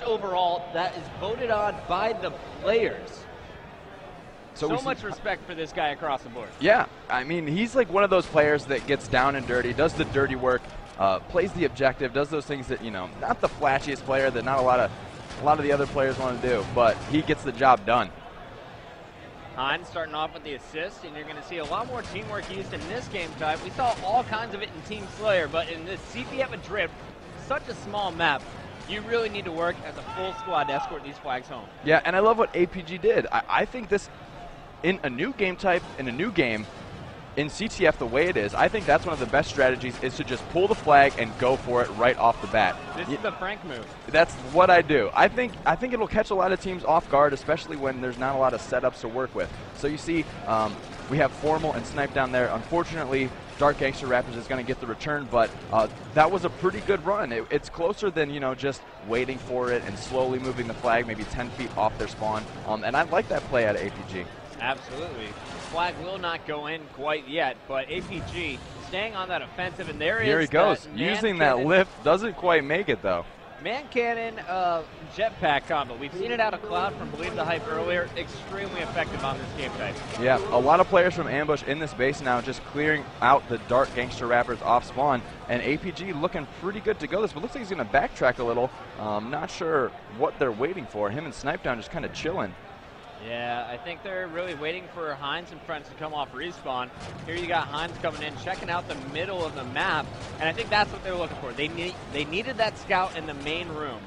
overall that is voted on by the players. So much respect for this guy across the board. Yeah, I mean, he's like one of those players that gets down and dirty, does the dirty work, plays the objective, does those things that, you know, not the flashiest player that not a lot of the other players want to do, but he gets the job done. Hines starting off with the assist, and you're going to see a lot more teamwork used in this game type. We saw all kinds of it in Team Slayer, but in this CPF Madrid, such a small map, you really need to work as a full squad to escort these flags home. Yeah, and I love what APG did. I think this, in a new game type, in a new game, in CTF the way it is, I think that's one of the best strategies is to just pull the flag and go for it right off the bat. This is the Frank move. That's what I do. I think it'll catch a lot of teams off guard, especially when there's not a lot of setups to work with. So you see, we have Formal and Snipe down there. Unfortunately, Dark Gangster Rappers is going to get the return, but that was a pretty good run. It's closer than, you know, just waiting for it and slowly moving the flag maybe 10 feet off their spawn. And I like that play out of APG. Absolutely. Flag will not go in quite yet, but APG staying on that offensive, and here he goes, using that lift. Doesn't quite make it though. Man cannon jetpack combo. We've seen it out of Cloud from Believe the Hype earlier. Extremely effective on this game type. Yeah, a lot of players from Ambush in this base now just clearing out the Dark Gangster Rappers off spawn, and APG looking pretty good to go this, but looks like he's going to backtrack a little. Not sure what they're waiting for. Him and Snipe down just kind of chilling. Yeah, I think they're really waiting for Hines and friends to come off respawn. Here you got Hines coming in, checking out the middle of the map, and I think that's what they were looking for. They needed that scout in the main room.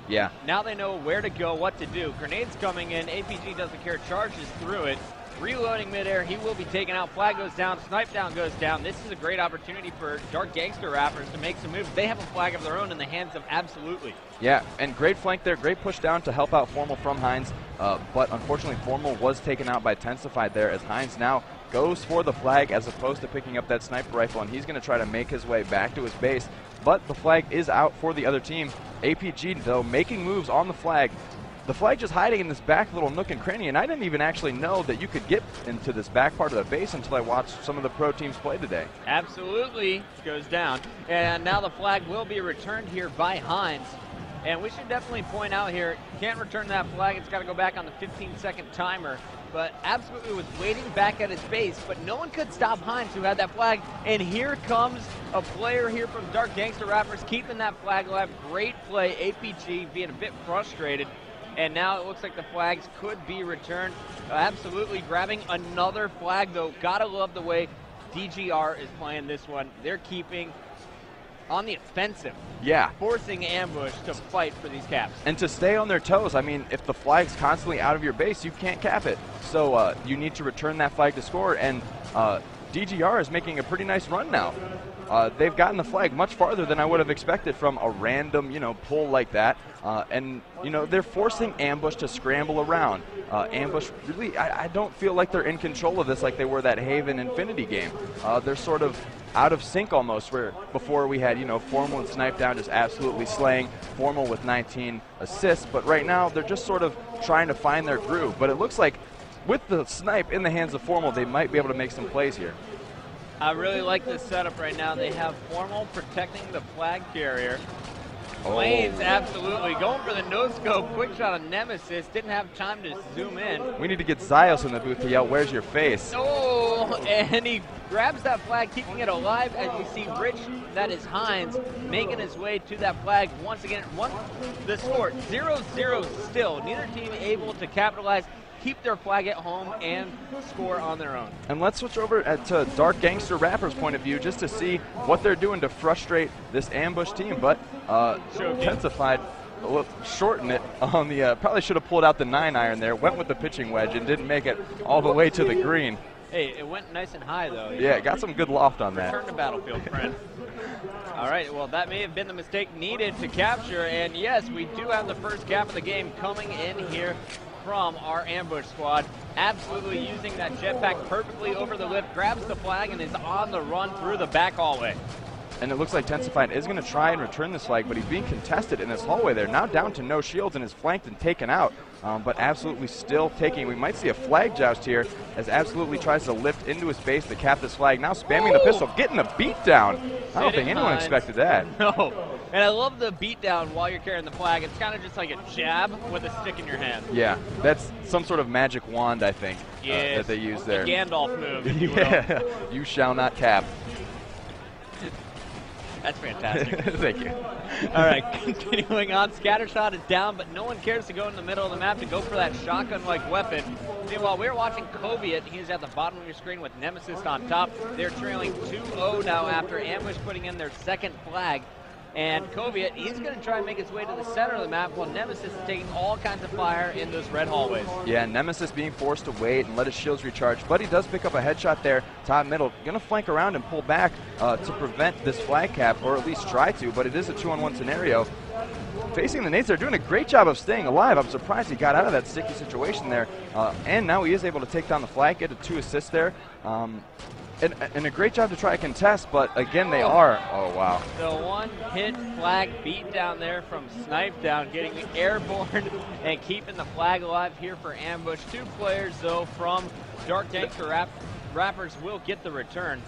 Yeah. Now they know where to go, what to do. Grenades coming in, APG doesn't care, charges through it. Reloading midair, he will be taken out. Flag goes down, Snipe down goes down. This is a great opportunity for Dark Gangster Rappers to make some moves. They have a flag of their own in the hands of Absolutely. Yeah, and great flank there, great push down to help out Formal from Hines, but unfortunately Formal was taken out by Tensified there as Hines now goes for the flag as opposed to picking up that sniper rifle, and he's going to try to make his way back to his base, but the flag is out for the other team. APG, though, making moves on the flag. The flag just hiding in this back little nook and cranny, and I didn't even actually know that you could get into this back part of the base until I watched some of the pro teams play today. Absolutely goes down, and now the flag will be returned here by Hines. And we should definitely point out here, can't return that flag, it's got to go back on the 15-second timer. But Absolutely was waiting back at his base, but no one could stop Hines, who had that flag. And here comes a player here from Dark Gangster Rappers, keeping that flag alive. Great play, APG being a bit frustrated. And now it looks like the flags could be returned. Absolutely grabbing another flag, though. Gotta love the way DGR is playing this one. They're keeping on the offensive. Yeah. Forcing Ambush to fight for these caps. And to stay on their toes. I mean, if the flag's constantly out of your base, you can't cap it. So you need to return that flag to score, and DGR is making a pretty nice run now. They've gotten the flag much farther than I would have expected from a random, pull like that. And, they're forcing Ambush to scramble around. Ambush, really, I don't feel like they're in control of this like they were that Haven Infinity game. They're sort of out of sync almost, where before we had, Formal and Snipe down just absolutely slaying, Formal with 19 assists, but right now they're just sort of trying to find their groove. But it looks like with the Snipe in the hands of Formal, they might be able to make some plays here. I really like this setup right now. They have Formal protecting the flag carrier. Flames, absolutely. Going for the no-scope. Quick shot on Nemesis. Didn't have time to zoom in. We need to get Zyos in the booth to yell, "Where's your face?" Oh, and he grabs that flag, keeping it alive. As you see, Rich, that is Hines, making his way to that flag once again. The score, 0-0 still. Neither team able to capitalize, keep their flag at home, and score on their own. And let's switch over to Dark Gangster Rappers' point of view just to see what they're doing to frustrate this Ambush team. But Tensified, shorten it on the, probably should have pulled out the 9-iron there, went with the pitching wedge and didn't make it all the way to the green. Hey, it went nice and high, though. Yeah, got some good loft on that. Return to battlefield, friend. All right, well, that may have been the mistake needed to capture. And yes, we do have the first cap of the game coming in here from our Ambush squad. Absolutely using that jetpack perfectly over the lift, grabs the flag, and is on the run through the back hallway. And it looks like Tensified is going to try and return this flag, but he's being contested in this hallway there. Now down to no shields and is flanked and taken out. but absolutely still taking. We might see a flag joust here as absolutely tries to lift into his base to cap this flag. Now spamming the pistol, getting a beat down. I don't think anyone expected that. No. And I love the beat down while you're carrying the flag. It's kind of just like a jab with a stick in your hand. Yeah, that's some sort of magic wand, I think, that they use there. The Gandalf move, if you will. Yeah, you shall not cap. That's fantastic. Thank you. All right, continuing on. Scattershot is down, but no one cares to go in the middle of the map to go for that shotgun-like weapon. Meanwhile, we're watching Koviet. He's at the bottom of your screen with Nemesis on top. They're trailing 2-0 now after Ambush putting in their second flag. And Koviet, he's going to try and make his way to the center of the map while Nemesis is taking all kinds of fire in those red hallways. Yeah, Nemesis being forced to wait and let his shields recharge, but he does pick up a headshot there, top middle. Going to flank around and pull back to prevent this flag cap, or at least try to, but it is a 2-on-1 scenario. Facing the nades, they're doing a great job of staying alive. I'm surprised he got out of that sticky situation there. And now he is able to take down the flag, get a 2 assists there. And a great job to try to contest, but again, they are. Oh, wow. The one-hit flag beat down there from Snipe Down, getting airborne and keeping the flag alive here for Ambush. 2 players, though, from Dark Gangster Rappers will get the return.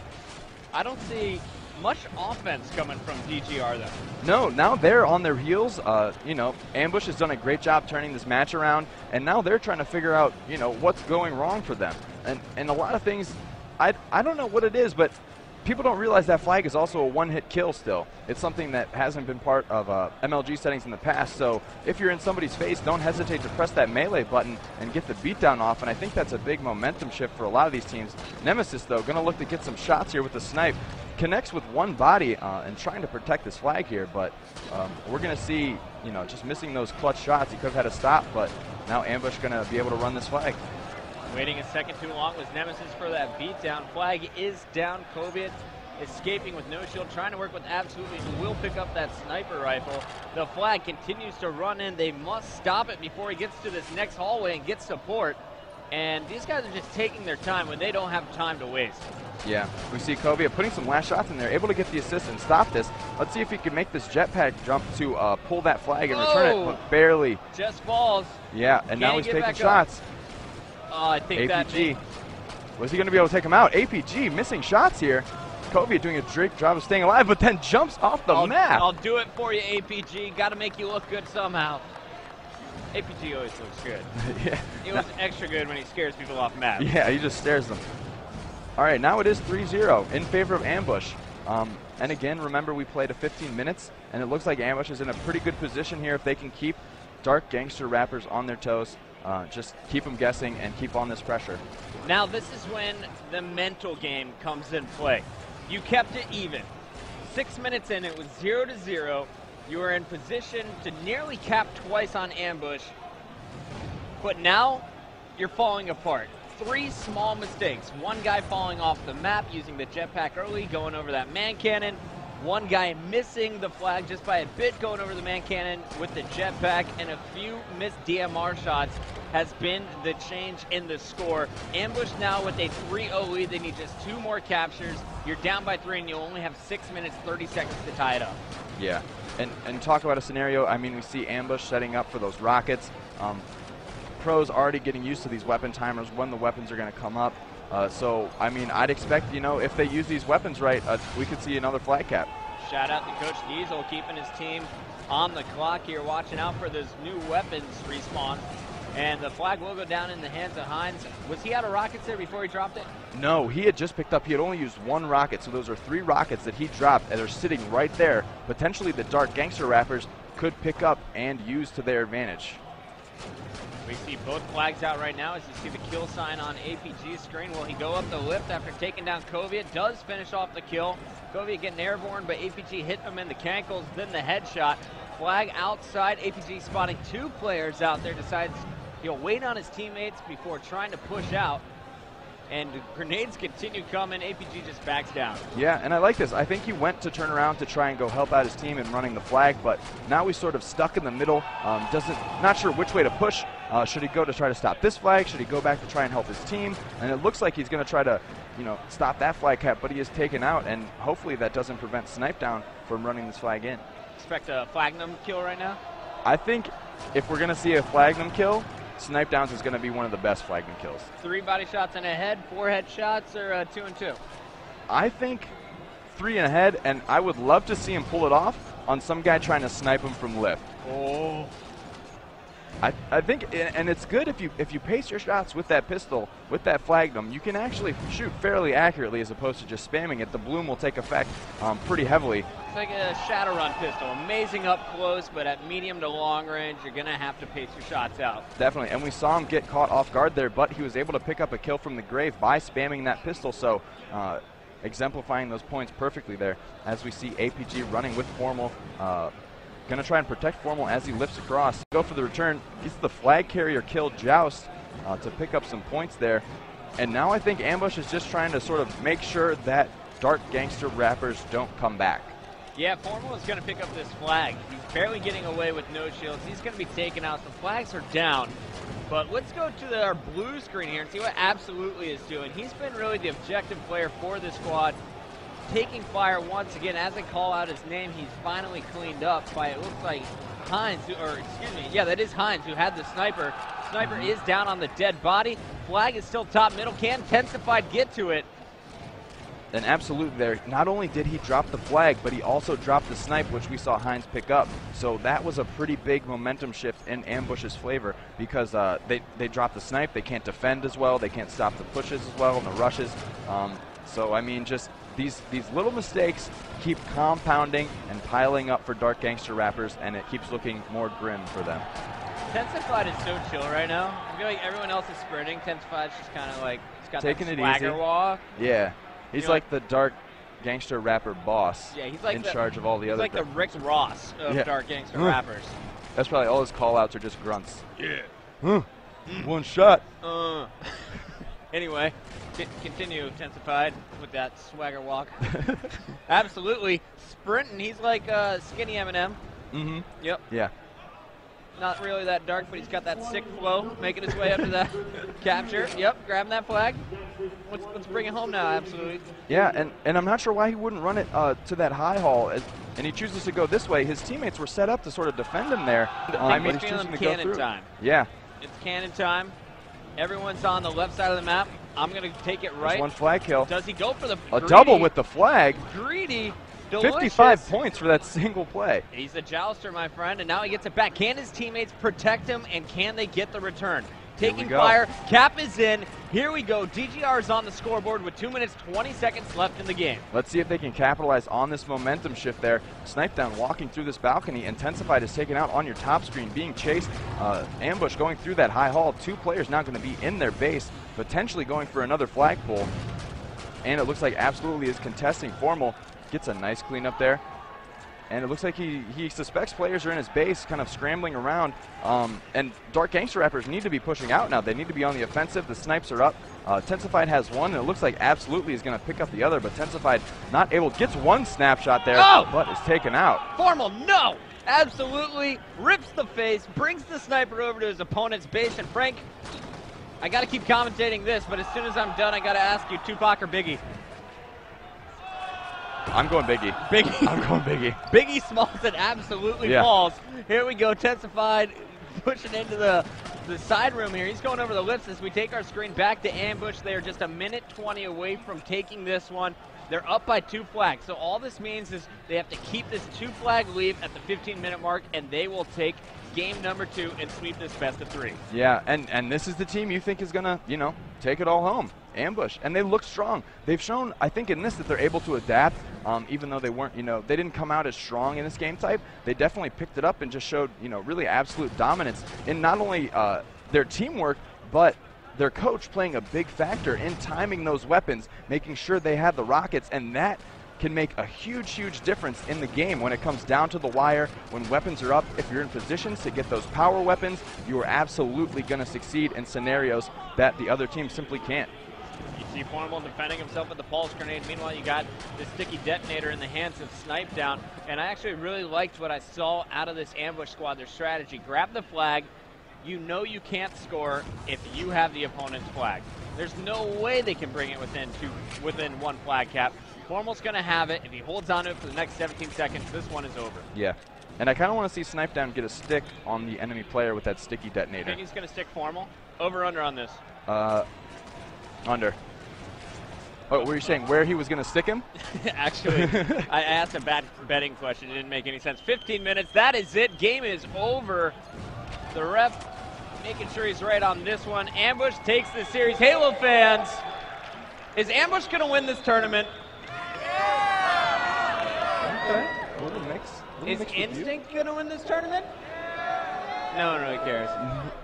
I don't see much offense coming from DGR, though. No, now they're on their heels. You know, Ambush has done a great job turning this match around, and now they're trying to figure out, you know, what's going wrong for them. And a lot of things, I don't know what it is, but people don't realize that flag is also a one-hit kill still. It's something that hasn't been part of MLG settings in the past, so if you're in somebody's face, don't hesitate to press that melee button and get the beatdown off, and I think that's a big momentum shift for a lot of these teams. Nemesis, though, going to look to get some shots here with the snipe. Connects with one body and trying to protect this flag here, but we're going to see, you know, just missing those clutch shots. He could have had a stop, but now Ambush going to be able to run this flag. Waiting a second too long was Nemesis for that beatdown. Flag is down. Koviet escaping with no shield, trying to work with Absolutely, who will pick up that sniper rifle. The flag continues to run in. They must stop it before he gets to this next hallway and get support. And these guys are just taking their time when they don't have time to waste. Yeah, we see Koviet putting some last shots in there, able to get the assist and stop this. Let's see if he can make this jetpack jump to pull that flag and return it, but barely. Just falls. Yeah, and now he's taking shots. I think APG. Was he going to be able to take him out? APG missing shots here. Koviet doing a great job of staying alive, but then jumps off the map. I'll do it for you, APG. Got to make you look good somehow. APG always looks good. Yeah. He looks extra good when he scares people off map. Yeah, he just stares them. All right, now it is 3-0 in favor of Ambush. And again, remember we played a 15 minutes, and it looks like Ambush is in a pretty good position here if they can keep Dark Gangster Rappers on their toes. Just keep them guessing and keep on this pressure. Now this is when the mental game comes in play. You kept it even. 6 minutes in, it was 0-0. You were in position to nearly cap twice on Ambush, but now you're falling apart. 3 small mistakes. One guy falling off the map using the jetpack early, going over that man cannon. One guy missing the flag just by a bit, going over the man cannon with the jetpack, and a few missed DMR shots has been the change in the score. Ambush now with a 3-0 lead. They need just 2 more captures. You're down by 3, and you only have 6 minutes, 30 seconds to tie it up. Yeah, and talk about a scenario, I mean, we see Ambush setting up for those rockets. Pros already getting used to these weapon timers when the weapons are going to come up. So, I mean, I'd expect, you know, if they use these weapons right, we could see another flag cap. Shout out to Coach Diesel keeping his team on the clock here, watching out for those new weapons respawn. And the flag will go down in the hands of Hines. Was he out of rockets there before he dropped it? No, he had just picked up. He had only used 1 rocket, so those are 3 rockets that he dropped, and they're sitting right there. Potentially the Dark Gangster Rappers could pick up and use to their advantage. We see both flags out right now as you see the kill sign on APG's screen. Will he go up the lift after taking down Koviet? Does finish off the kill. Koviet getting airborne, but APG hit him in the cankles, then the headshot. Flag outside. APG spotting 2 players out there. Decides he'll wait on his teammates before trying to push out. And grenades continue coming. APG just backs down. Yeah, and I like this. I think he went to turn around to try and go help out his team in running the flag, but now he's sort of stuck in the middle. Not sure which way to push. Should he go to try to stop this flag? Should he go back to try and help his team? And it looks like he's going to try to, you know, stop that flag cap, but he is taken out, and hopefully that doesn't prevent Snipe Down from running this flag in. Expect a Flagnum kill right now? I think if we're going to see a Flagnum kill, snipe downs is going to be one of the best flagman kills. 3 body shots and a head, 4 head shots, or 2 and 2? I think 3 and a head, and I would love to see him pull it off on some guy trying to snipe him from lift. Oh. I think, and it's good if you pace your shots with that pistol, with that flagnum, you can actually shoot fairly accurately as opposed to just spamming it. The bloom will take effect pretty heavily. It's like a Shadowrun pistol, amazing up close, but at medium to long range, you're gonna have to pace your shots out. Definitely, and we saw him get caught off guard there, but he was able to pick up a kill from the grave by spamming that pistol, so exemplifying those points perfectly there. As we see APG running with Formal, gonna try and protect Formal as he lifts across. Go for the return, gets the flag carrier kill Joust to pick up some points there. And now I think Ambush is just trying to sort of make sure that Dark Gangster rappers don't come back. Yeah, Formal is going to pick up this flag. He's barely getting away with no shields. He's going to be taken out. The flags are down. But let's go to our blue screen here and see what Absolutely is doing. He's been really the objective player for this squad. Taking fire once again. As I call out his name, he's finally cleaned up by, it looks like, Hines, or excuse me, yeah, that is Hines who had the sniper. Sniper is down on the dead body. Flag is still top middle. Can Tensified get to it? And Absolute there, not only did he drop the flag, but he also dropped the snipe, which we saw Hines pick up. So that was a pretty big momentum shift in Ambush's favor because they dropped the snipe, they can't defend as well, they can't stop the pushes as well and the rushes. So I mean, just these little mistakes keep compounding and piling up for Dark Gangster rappers, and it keeps looking more grim for them. Tensified is so chill right now. I feel like everyone else is sprinting. Tensified's just kind of like, he's got taking that it swagger easy. Walk. Yeah. He's like the Dark Gangster rapper boss. Yeah, he's like in charge of all the other. He's like the Rick Ross of Dark Gangster rappers. That's probably all his call-outs are just grunts. Yeah. One shot. Anyway, continue Tensified with that swagger walk. Absolutely sprinting. He's like skinny Eminem. Mm-hmm. Yep. Yeah. Not really that dark, but he's got that sick flow, making his way up to that capture. Yep, grabbing that flag. Let's bring it home now, Absolutely. Yeah, and I'm not sure why he wouldn't run it to that high hall, and he chooses to go this way. His teammates were set up to sort of defend him there. I mean, he's choosing to go through. Time. Yeah. It's cannon time. Everyone's on the left side of the map. I'm going to take it right. There's one flag kill. Does he go for the greedy, double with the flag? Greedy. Delicious. 55 points for that single play. He's a jouster, my friend, and now he gets it back. Can his teammates protect him, and can they get the return? Taking fire. Cap is in. Here we go. DGR is on the scoreboard with 2 minutes, 20 seconds left in the game. Let's see if they can capitalize on this momentum shift there. Snipe down walking through this balcony. Intensified is taken out on your top screen, being chased. Ambush going through that high hall. 2 players now going to be in their base, potentially going for another flagpole. And it looks like Absolutely is contesting Formal. Gets a nice cleanup there. And it looks like he suspects players are in his base, kind of scrambling around. And Dark Gangster rappers need to be pushing out now. They need to be on the offensive. The snipes are up. Tensified has one, and it looks like Absolutely is going to pick up the other, but Tensified not able, gets one snapshot there, but is taken out. Formal, no! Absolutely rips the face, brings the sniper over to his opponent's base, and Frank, I got to keep commentating this, but as soon as I'm done, I got to ask you, Tupac or Biggie? I'm going Biggie. Biggie. I'm going Biggie. Biggie Smalls and Absolutely falls. Here we go. Tensified pushing into the side room here. He's going over the lifts as we take our screen back to Ambush. They are just 1:20 away from taking this one. They're up by 2 flags. So all this means is they have to keep this 2-flag lead at the 15-minute mark, and they will take game number 2 and sweep this best of 3. Yeah, and this is the team you think is going to, take it all home. Ambush, and they look strong. They've shown, I think, in this that they're able to adapt, even though they weren't, they didn't come out as strong in this game type. They definitely picked it up and just showed, really absolute dominance in not only their teamwork, but their coach playing a big factor in timing those weapons, making sure they had the rockets, and that can make a huge, huge difference in the game when it comes down to the wire. When weapons are up, if you're in positions to get those power weapons, you are absolutely going to succeed in scenarios that the other team simply can't. You see Formal defending himself with the pulse grenade. Meanwhile, you got the sticky detonator in the hands of Snipe down. And I actually really liked what I saw out of this Ambush squad, their strategy. Grab the flag. You know you can't score if you have the opponent's flag. There's no way they can bring it within 1 flag cap. Formal's going to have it. If he holds on to it for the next 17 seconds, this one is over. Yeah. And I kind of want to see Snipe Down get a stick on the enemy player with that sticky I detonator. think he's going to stick formal. Over under on this. Under. Oh, were you saying where he was going to stick him? Actually, I asked a bad betting question. It didn't make any sense. 15 minutes. That is it. Game is over. The ref making sure he's right on this one. Ambush takes the series. Halo fans, is Ambush going to win this tournament? Okay. A little mix. Is Instinct going to win this tournament? No one really cares.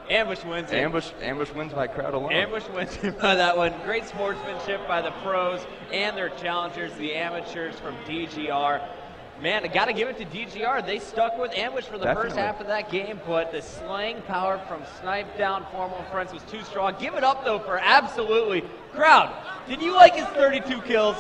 Ambush wins it. Ambush wins by crowd alone. Ambush wins it by that one. Great sportsmanship by the pros and their challengers, the amateurs from DGR. Man, I got to give it to DGR. They stuck with Ambush for the first half of that game, but the slaying power from Snipe Down, Formal and Friends was too strong. Give it up, though, for absolutely. Crowd, did you like his 32 kills?